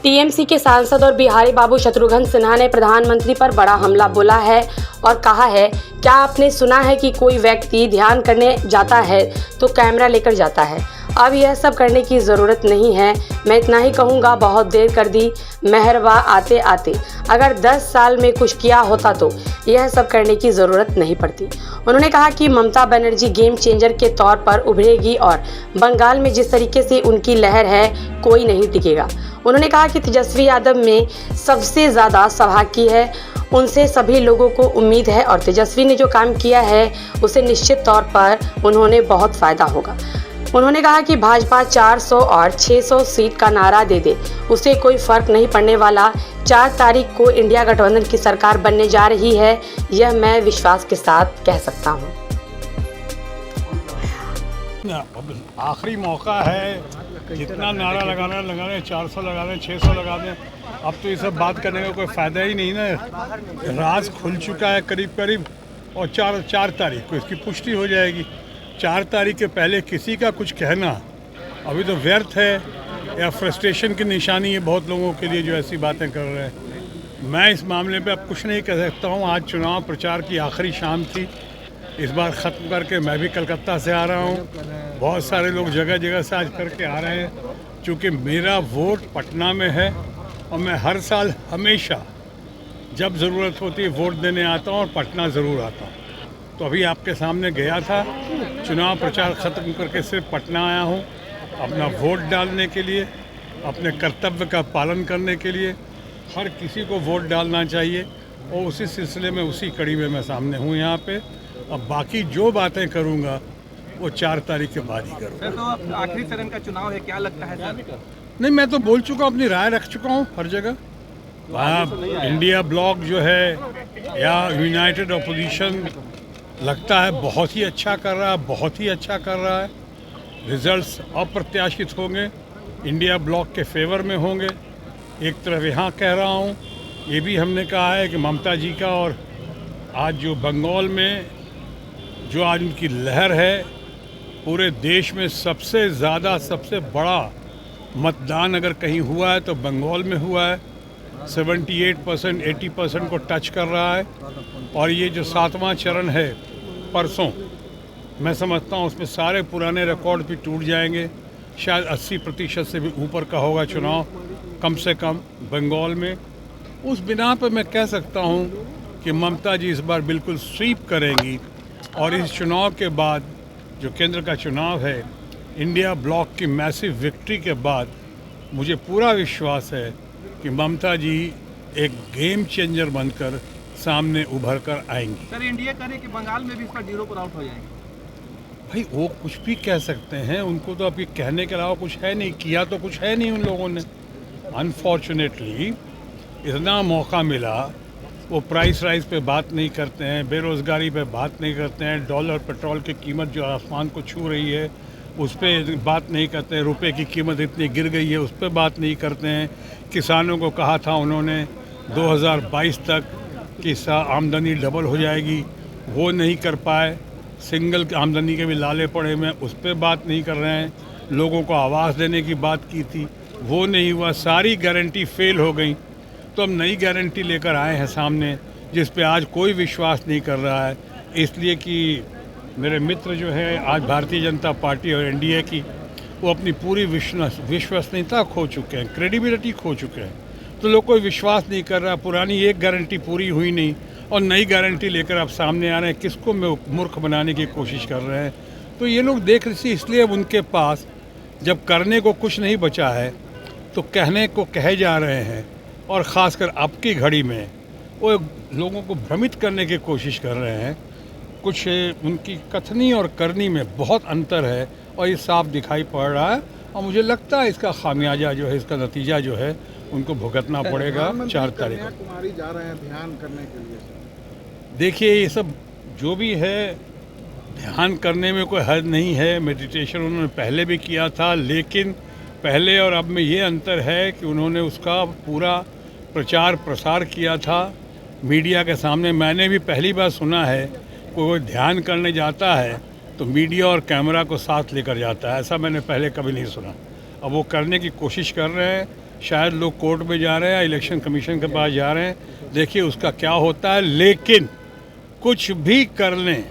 TMC के सांसद और बिहारी बाबू शत्रुघ्न सिन्हा ने प्रधानमंत्री पर बड़ा हमला बोला है और कहा है, क्या आपने सुना है कि कोई व्यक्ति ध्यान करने जाता है तो कैमरा लेकर जाता है? अब यह सब करने की ज़रूरत नहीं है। मैं इतना ही कहूँगा, बहुत देर कर दी मेहरबा आते आते। अगर 10 साल में कुछ किया होता तो यह सब करने की ज़रूरत नहीं पड़ती। उन्होंने कहा कि ममता बनर्जी गेम चेंजर के तौर पर उभरेगी और बंगाल में जिस तरीके से उनकी लहर है, कोई नहीं टिकेगा। उन्होंने कहा कि तेजस्वी यादव में सबसे ज़्यादा सभा की है, उनसे सभी लोगों को उम्मीद है और तेजस्वी ने जो काम किया है उसे निश्चित तौर पर उन्होंने बहुत फ़ायदा होगा। उन्होंने कहा कि भाजपा 400 और 600 सीट का नारा दे दे, उसे कोई फर्क नहीं पड़ने वाला। 4 तारीख को इंडिया गठबंधन की सरकार बनने जा रही है, यह मैं विश्वास के साथ कह सकता हूँ। आखिरी मौका है, जितना नारा लगाना लगाने, 400 लगाने, 600 लगाने। अब तो ये सब बात करने का कोई फ़ायदा ही नहीं ना। राज खुल चुका है करीब करीब, और 4 तारीख को इसकी पुष्टि हो जाएगी। 4 तारीख के पहले किसी का कुछ कहना अभी तो व्यर्थ है या फ्रस्ट्रेशन की निशानी है बहुत लोगों के लिए जो ऐसी बातें कर रहे हैं। मैं इस मामले पे अब कुछ नहीं कह सकता हूँ। आज चुनाव प्रचार की आखिरी शाम थी, इस बार ख़त्म करके मैं भी कलकत्ता से आ रहा हूँ। बहुत सारे लोग जगह जगह से आज करके आ रहे हैं। चूँकि मेरा वोट पटना में है और मैं हर साल हमेशा जब ज़रूरत होती है वोट देने आता हूँ और पटना ज़रूर आता हूँ। तो अभी आपके सामने गया था, चुनाव प्रचार ख़त्म करके सिर्फ पटना आया हूँ अपना वोट डालने के लिए, अपने कर्तव्य का पालन करने के लिए। हर किसी को वोट डालना चाहिए और उसी सिलसिले में, उसी कड़ी में मैं सामने हूँ यहाँ पे। अब बाकी जो बातें करूँगा वो 4 तारीख के बाद ही करूँगा। तो अब आखिरी चरण का चुनाव है, क्या लगता है सर? नहीं, मैं तो बोल चुका हूँ, अपनी राय रख चुका हूँ हर जगह। वहाँ इंडिया ब्लॉक जो है या यूनाइटेड अपोजिशन लगता है बहुत ही अच्छा कर रहा है, बहुत ही अच्छा कर रहा है। रिजल्ट्स अप्रत्याशित होंगे, इंडिया ब्लॉक के फेवर में होंगे। एक तरफ यहाँ कह रहा हूँ, ये भी हमने कहा है कि ममता जी का, और आज जो बंगाल में जो आज उनकी लहर है, पूरे देश में सबसे ज़्यादा, सबसे बड़ा मतदान अगर कहीं हुआ है तो बंगाल में हुआ है। 78%, 80% को टच कर रहा है। और ये जो 7वां चरण है परसों, मैं समझता हूँ उसमें सारे पुराने रिकॉर्ड भी टूट जाएंगे। शायद 80% से भी ऊपर का होगा चुनाव, कम से कम बंगाल में। उस बिना पर मैं कह सकता हूँ कि ममता जी इस बार बिल्कुल स्वीप करेंगी। और इस चुनाव के बाद जो केंद्र का चुनाव है, इंडिया ब्लॉक की मैसिव विक्ट्री के बाद मुझे पूरा विश्वास है कि ममता जी एक गेम चेंजर बनकर सामने उभर कर आएंगी। सर, इंडिया करे कि बंगाल में भी इस पर 0 पर आउट हो जाएंगे? भाई वो कुछ भी कह सकते हैं, उनको तो अभी कहने के अलावा कुछ है नहीं, किया तो कुछ है नहीं उन लोगों ने। अनफॉर्चुनेटली इतना मौका मिला, वो प्राइस राइज पे बात नहीं करते हैं, बेरोज़गारी पे बात नहीं करते हैं, डॉलर पेट्रोल की कीमत जो आसमान को छू रही है उस पर बात नहीं करते हैं, रुपए की कीमत इतनी गिर गई है उस पर बात नहीं करते हैं। किसानों को कहा था उन्होंने 2022 तक कि आमदनी डबल हो जाएगी, वो नहीं कर पाए। सिंगल आमदनी के भी लाले पड़े में, उस पर बात नहीं कर रहे हैं। लोगों को आवास देने की बात की थी, वो नहीं हुआ। सारी गारंटी फेल हो गई। तो हम नई गारंटी लेकर आए हैं सामने, जिस पे आज कोई विश्वास नहीं कर रहा है। इसलिए कि मेरे मित्र जो है आज भारतीय जनता पार्टी और एनडीए की, वो अपनी पूरी विश्वसनीयता खो चुके हैं, क्रेडिबिलिटी खो चुके हैं। तो लोग कोई विश्वास नहीं कर रहा। पुरानी एक गारंटी पूरी हुई नहीं और नई गारंटी लेकर आप सामने आ रहे हैं, किसको मूर्ख बनाने की कोशिश कर रहे हैं। तो ये लोग देख रहे, इसलिए अब उनके पास जब करने को कुछ नहीं बचा है तो कहने को कहे जा रहे हैं। और ख़ासकर अब की घड़ी में वो लोगों को भ्रमित करने की कोशिश कर रहे हैं। कुछ उनकी कथनी और करनी में बहुत अंतर है और ये साफ दिखाई पड़ रहा है। और मुझे लगता है इसका खामियाजा जो है, इसका नतीजा जो है, उनको भुगतना पड़ेगा 4 तारीख को। कुमारी जा रहे हैं ध्यान करने के लिए। देखिए, ये सब जो भी है, ध्यान करने में कोई हद नहीं है। मेडिटेशन उन्होंने पहले भी किया था, लेकिन पहले और अब में ये अंतर है कि उन्होंने उसका पूरा प्रचार प्रसार किया था मीडिया के सामने। मैंने भी पहली बार सुना है कोई ध्यान करने जाता है तो मीडिया और कैमरा को साथ लेकर जाता है, ऐसा मैंने पहले कभी नहीं सुना। अब वो करने की कोशिश कर रहे हैं। शायद लोग कोर्ट में जा रहे हैं, इलेक्शन कमीशन के पास जा रहे हैं, देखिए उसका क्या होता है। लेकिन कुछ भी कर लें,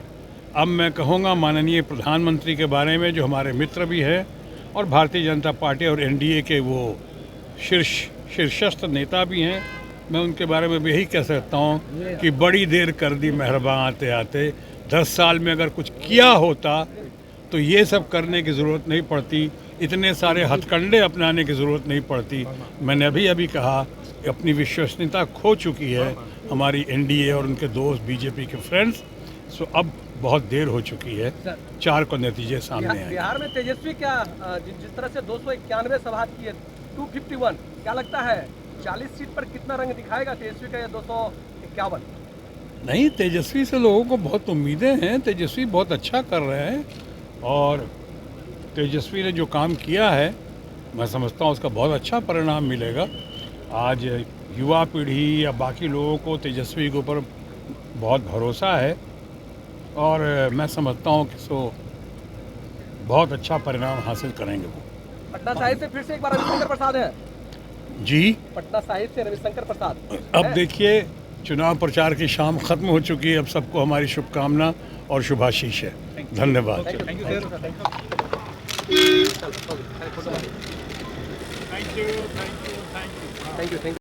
अब मैं कहूँगा माननीय प्रधानमंत्री के बारे में, जो हमारे मित्र भी हैं और भारतीय जनता पार्टी और एनडीए के वो शीर्षस्थ नेता भी हैं, मैं उनके बारे में भी यही कह सकता हूँ कि बड़ी देर कर दी मेहरबान आते आते। 10 साल में अगर कुछ किया होता तो ये सब करने की ज़रूरत नहीं पड़ती, इतने सारे हथकंडे अपनाने की ज़रूरत नहीं पड़ती। मैंने अभी कहा कि अपनी विश्वसनीयता खो चुकी है हमारी एनडीए और उनके दोस्त बीजेपी के फ्रेंड्स। सो अब बहुत देर हो चुकी है, 4 को नतीजे सामने आए। बिहार में तेजस्वी क्या जिस तरह से 291 सभा की है, 251, क्या लगता है 40 सीट पर कितना रंग दिखाएगा तेजस्वी का, या 251? नहीं, तेजस्वी से लोगों को बहुत उम्मीदें हैं। तेजस्वी बहुत अच्छा कर रहे हैं और तेजस्वी ने जो काम किया है मैं समझता हूँ उसका बहुत अच्छा परिणाम मिलेगा। आज युवा पीढ़ी या बाकी लोगों को तेजस्वी के ऊपर बहुत भरोसा है और मैं समझता हूँ कि बहुत अच्छा परिणाम हासिल करेंगे वो। पटना साहिब से फिर से एक बार रविशंकर प्रसाद है जी, पटना साहिब से रविशंकर प्रसाद। अब देखिए चुनाव प्रचार की शाम खत्म हो चुकी है। अब सबको हमारी शुभकामना और शुभाशीष है। धन्यवाद। Thank you sir. Thank you.